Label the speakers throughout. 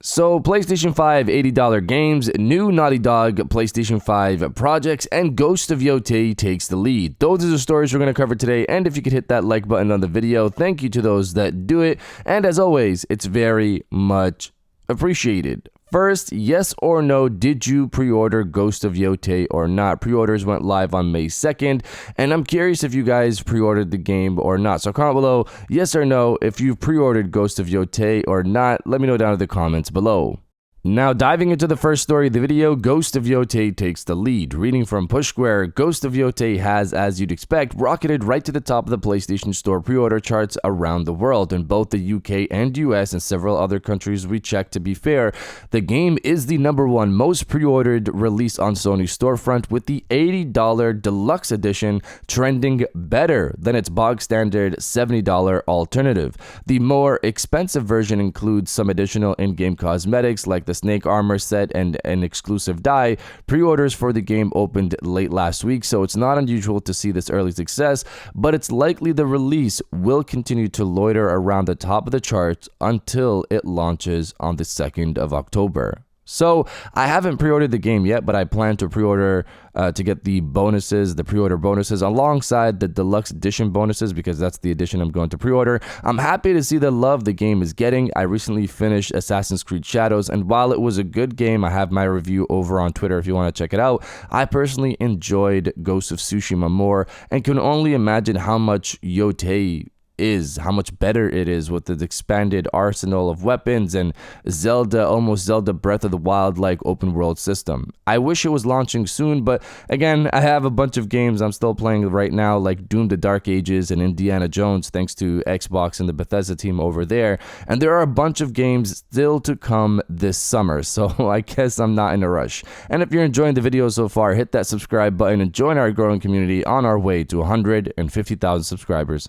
Speaker 1: So, PlayStation 5 $80 games, new Naughty Dog PlayStation 5 projects, and Ghost of Yotei takes the lead. Those are the stories we're going to cover today, and if you could hit that like button on the video, thank you to those that do it, and as always, it's very much appreciated. First, yes or no, did you pre-order Ghost of Yotei or not? Pre-orders went live on May 2nd, and I'm curious if you guys pre-ordered the game or not. So comment below, yes or no, if you've pre-ordered Ghost of Yotei or not. Let me know down in the comments below. Now, diving into the first story of the video, Ghost of Yotei takes the lead. Reading from Push Square, Ghost of Yotei has, as you'd expect, rocketed right to the top of the PlayStation Store pre-order charts around the world. In both the UK and US and several other countries we checked, to be fair, the game is the #1 most pre-ordered release on Sony's storefront, with the $80 deluxe edition trending better than its bog standard $70 alternative. The more expensive version includes some additional in-game cosmetics like the Snake Armor set and an exclusive dye. Pre-orders for the game opened late last week, so it's not unusual to see this early success, but it's likely the release will continue to loiter around the top of the charts until it launches on the 2nd of October. So, I haven't pre-ordered the game yet, but I plan to pre-order to get the bonuses, the pre-order bonuses, alongside the deluxe edition bonuses, because that's the edition I'm going to pre-order. I'm happy to see the love the game is getting. I recently finished Assassin's Creed Shadows, and while it was a good game, I have my review over on Twitter if you want to check it out. I personally enjoyed Ghost of Tsushima more, and can only imagine how much Yotei is, how much better it is with the expanded arsenal of weapons and almost Zelda Breath of the Wild like open world system. I wish it was launching soon, but again, I have a bunch of games I'm still playing right now, like Doom the Dark Ages and Indiana Jones, thanks to Xbox and the Bethesda team over there, and there are a bunch of games still to come this summer, so I guess I'm not in a rush. And if you're enjoying the video so far, hit that subscribe button and join our growing community on our way to 150,000 subscribers.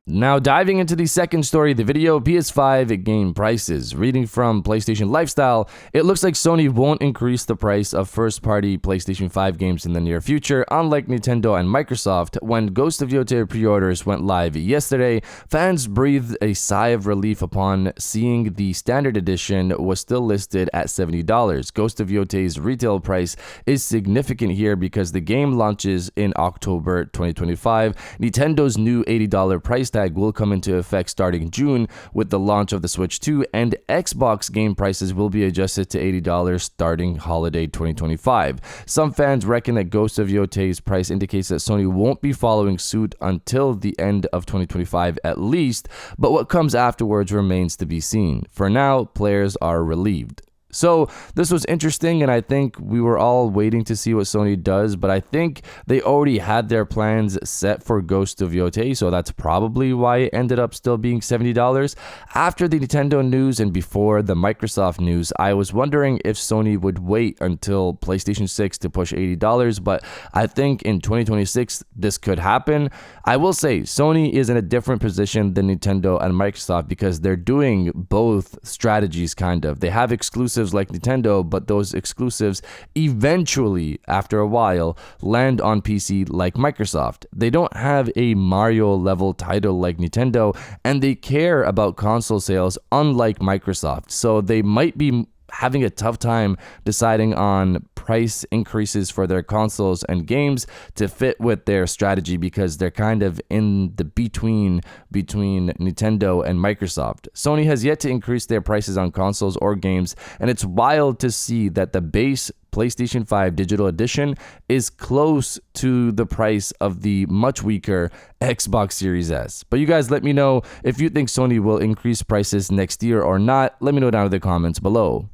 Speaker 1: Now, diving into the second story of the video, PS5 game prices. Reading from PlayStation Lifestyle, it looks like Sony won't increase the price of first-party PlayStation 5 games in the near future, unlike Nintendo and Microsoft. When Ghost of Yotei pre-orders went live yesterday, fans breathed a sigh of relief upon seeing the standard edition was still listed at $70. Ghost of Yotei's retail price is significant here because the game launches in October 2025. Nintendo's new $80 price tag will come into effect starting June with the launch of the Switch 2, and Xbox game prices will be adjusted to $80 starting holiday 2025. Some fans reckon that Ghost of Yotei's price indicates that Sony won't be following suit until the end of 2025 at least, but what comes afterwards remains to be seen. For now, players are relieved. So this was interesting, and I think we were all waiting to see what Sony does, but I think they already had their plans set for Ghost of Yotei, so that's probably why it ended up still being $70. After the Nintendo news and before the Microsoft news, I was wondering if Sony would wait until PlayStation 6 to push $80, but I think in 2026 this could happen. I will say Sony is in a different position than Nintendo and Microsoft because they're doing both strategies kind of. They have exclusives like Nintendo, but those exclusives eventually, after a while, land on PC like Microsoft. They don't have a Mario level title like Nintendo, and they care about console sales unlike Microsoft. So they might be having a tough time deciding on price increases for their consoles and games to fit with their strategy because they're kind of in the between Nintendo and Microsoft. Sony has yet to increase their prices on consoles or games, and it's wild to see that the base PlayStation 5 Digital Edition is close to the price of the much weaker Xbox Series S. But you guys let me know if you think Sony will increase prices next year or not. Let me know down in the comments below.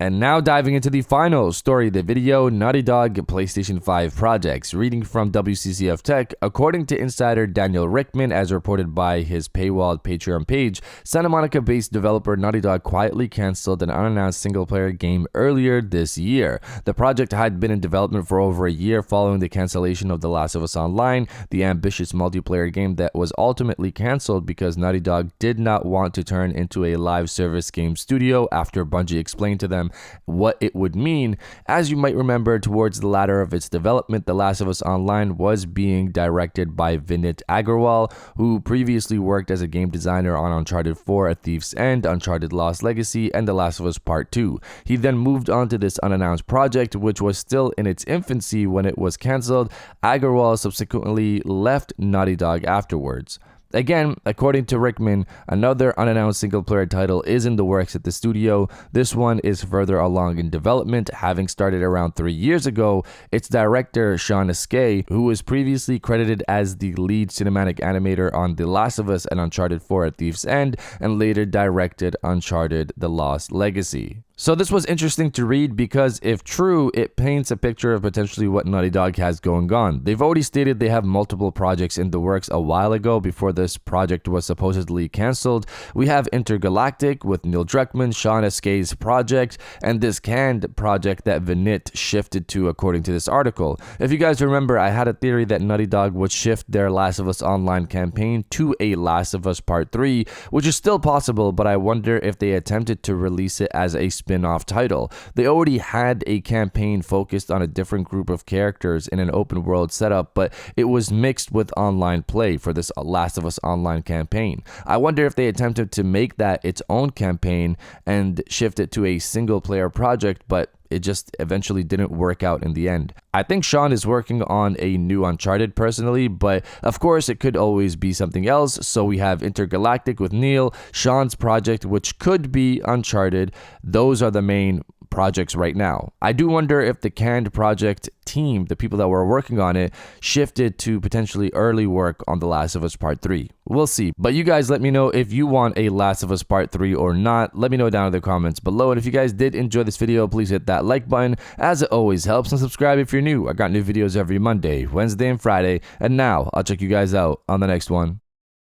Speaker 1: And now diving into the final story of the video, Naughty Dog PlayStation 5 projects. Reading from WCCF Tech, according to insider Daniel Rickman, as reported by his paywalled Patreon page, Santa Monica-based developer Naughty Dog quietly canceled an unannounced single-player game earlier this year. The project had been in development for over a year following the cancellation of The Last of Us Online, the ambitious multiplayer game that was ultimately canceled because Naughty Dog did not want to turn into a live service game studio after Bungie explained to them what it would mean. As you might remember, towards the latter of its development, The Last of Us Online was being directed by Vinit Agarwal, who previously worked as a game designer on Uncharted 4: A Thief's End, Uncharted Lost Legacy, and The Last of Us Part 2. He then moved on to this unannounced project, which was still in its infancy when it was cancelled. Agarwal subsequently left Naughty Dog afterwards. Again, according to Rickman, another unannounced single-player title is in the works at the studio. This one is further along in development, having started around 3 years ago. Its director, Sean Escape, who was previously credited as the lead cinematic animator on The Last of Us and Uncharted 4: A Thief's End, and later directed Uncharted: The Lost Legacy. So this was interesting to read because if true, it paints a picture of potentially what Naughty Dog has going on. They've already stated they have multiple projects in the works a while ago before this project was supposedly cancelled. We have Intergalactic with Neil Druckmann, Sean Escape's project, and this canned project that Vinit shifted to according to this article. If you guys remember, I had a theory that Naughty Dog would shift their Last of Us Online campaign to a Last of Us Part 3, which is still possible, but I wonder if they attempted to release it as a spin-off title. They already had a campaign focused on a different group of characters in an open world setup, but it was mixed with online play for this Last of Us Online campaign. I wonder if they attempted to make that its own campaign and shift it to a single player project, but it just eventually didn't work out in the end. I think Sean is working on a new Uncharted personally, but of course it could always be something else. So we have Intergalactic with Neil, Sean's project, which could be Uncharted. Those are the main projects right now. I do wonder if the canned project team, the people that were working on it, shifted to potentially early work on The Last of Us Part 3. We'll see. But you guys let me know if you want a Last of Us Part 3 or not. Let me know down in the comments below. And if you guys did enjoy this video, please hit that like button, as it always helps, and subscribe if you're new. I got new videos every Monday, Wednesday, and Friday. And now I'll check you guys out on the next one.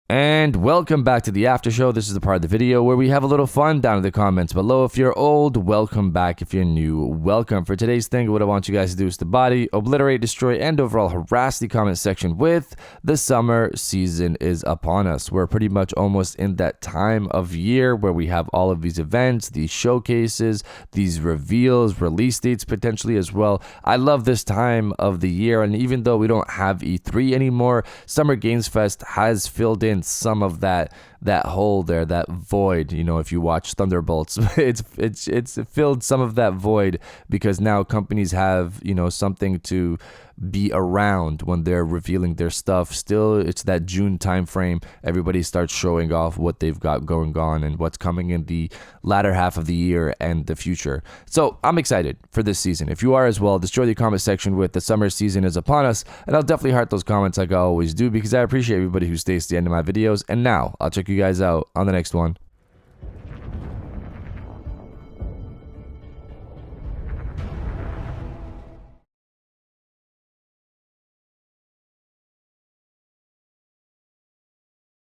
Speaker 1: And welcome back to the after show. This is the part of the video where we have a little fun down in the comments below. If you're old, welcome back. If you're new, welcome. For today's thing, what I want you guys to do is to body, obliterate, destroy, and overall harass the comment section with "The summer season is upon us." We're pretty much almost in that time of year where we have all of these events, these showcases, these reveals, release dates potentially as well. I love this time of the year, and even though we don't have E3 anymore, Summer Games Fest has filled in some of that hole there, that void. You know, if you watch Thunderbolts, it's filled some of that void because now companies have, you know, something to be around when they're revealing their stuff. Still, it's that June time frame. Everybody starts showing off what they've got going on and what's coming in the latter half of the year and the future. So I'm excited for this season. If you are as well, destroy the comment section with "The summer season is upon us," and I'll definitely heart those comments like I always do because I appreciate everybody who stays to the end of my videos. And now I'll check you guys out on the next one.